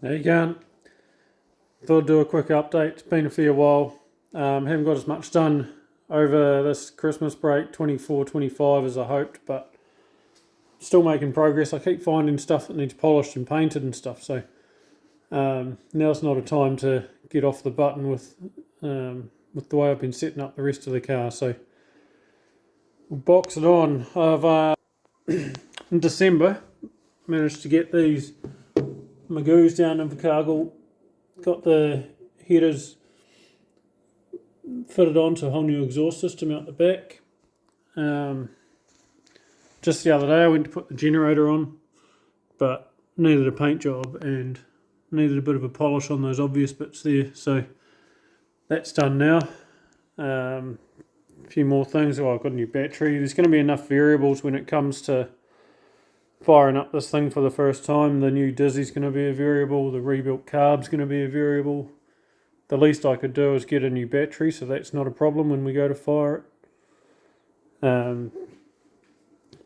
There you go. Thought I'd do a quick update. It's been a fair while. Haven't got as much done over this Christmas break 24-25 as I hoped, but still making progress. I keep finding stuff that needs polished and painted and stuff, so now's not a time to get off the button with the way I've been setting up the rest of the car. So we'll box it on. I've in December managed to get these Magoos down in Invercargill. Got the headers fitted onto a whole new exhaust system out the back. Just the other day I went to put the generator on, but needed a paint job and needed a bit of a polish on those obvious bits there, so that's done now. A few more things. I've got a new battery. There's going to be enough variables when it comes to firing up this thing for the first time. The new Dizzy's going to be a variable, the rebuilt carb's going to be a variable. The least I could do is get a new battery, so that's not a problem when we go to fire it.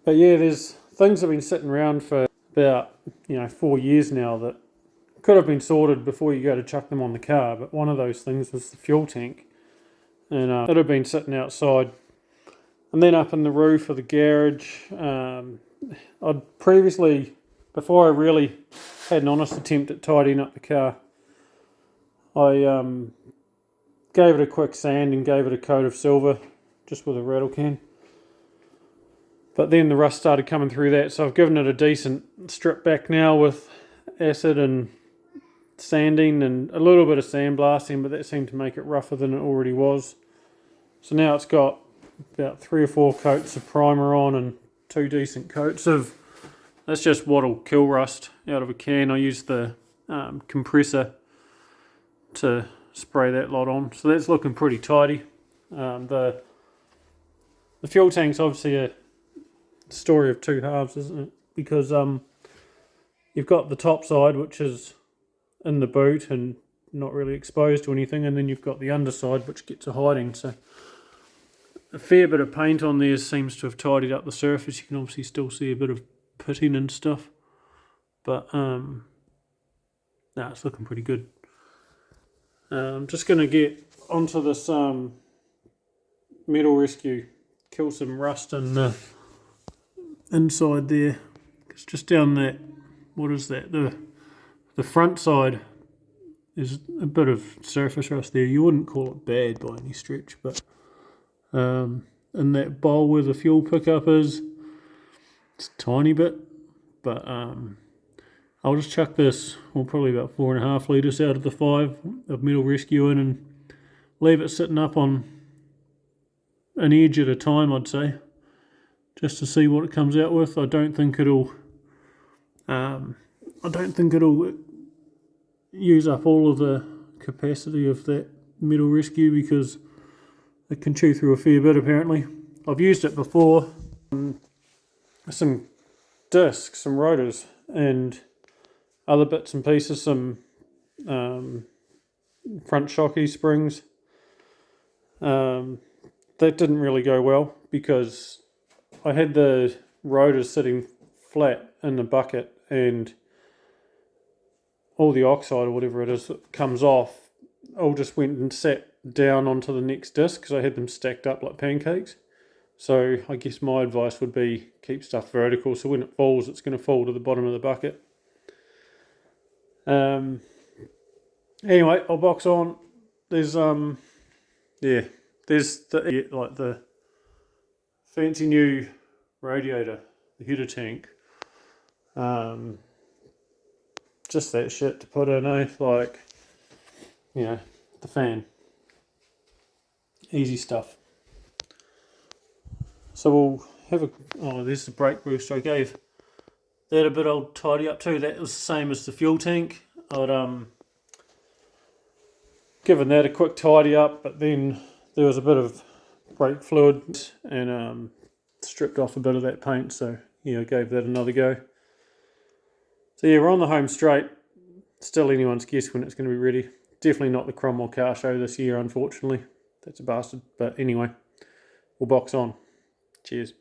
But yeah, there's things that have been sitting around for about 4 years now that could have been sorted before you go to chuck them on the car, but one of those things was the fuel tank, and it had been sitting outside and then up in the roof of the garage. I'd previously, before I really had an honest attempt at tidying up the car, I gave it a quick sand and gave it a coat of silver just with a rattle can. But then the rust started coming through that, so I've given it a decent strip back now with acid and sanding and a little bit of sandblasting, but that seemed to make it rougher than it already was. So now it's got about 3 or 4 coats of primer on and 2 decent coats of, that's just what'll kill rust out of a can. I use the compressor to spray that lot on, so that's looking pretty tidy. The fuel tank's obviously a story of two halves, isn't it? Because you've got the top side, which is in the boot and not really exposed to anything, and then you've got the underside, which gets a hiding. So a fair bit of paint on there seems to have tidied up the surface. You can obviously still see a bit of pitting and stuff, but no, it's looking pretty good. I'm just going to get onto this Metal Rescue, kill some rust in the inside there. It's just down that, what is that, the front side is a bit of surface rust there. You wouldn't call it bad by any stretch, but in that bowl where the fuel pickup is, it's a tiny bit, but I'll just chuck this, well, probably about 4.5 litres out of the 5 of Metal Rescue in and leave it sitting up on an edge at a time, I'd say, just to see what it comes out with. I don't think it'll use up all of the capacity of that Metal Rescue because it can chew through a fair bit apparently. I've used it before, some discs, some rotors and other bits and pieces, some front shocky springs. That didn't really go well because I had the rotors sitting flat in the bucket and all the oxide or whatever it is that comes off all just went and sat down onto the next disc because I had them stacked up like pancakes. So I guess my advice would be keep stuff vertical so when it falls it's going to fall to the bottom of the bucket. Anyway, I'll box on. There's the fancy new radiator, the heater tank. Just that shit to put in, like, the fan. Easy stuff. So we'll have there's the brake booster. I gave that a bit old tidy up too. That was the same as the fuel tank. I'd given that a quick tidy up, but then there was a bit of brake fluid and stripped off a bit of that paint, so I gave that another go. So yeah, we're on the home straight. Still anyone's guess when it's going to be ready. Definitely not the Cromwell Car Show this year, unfortunately. That's a bastard. But anyway, we'll box on. Cheers.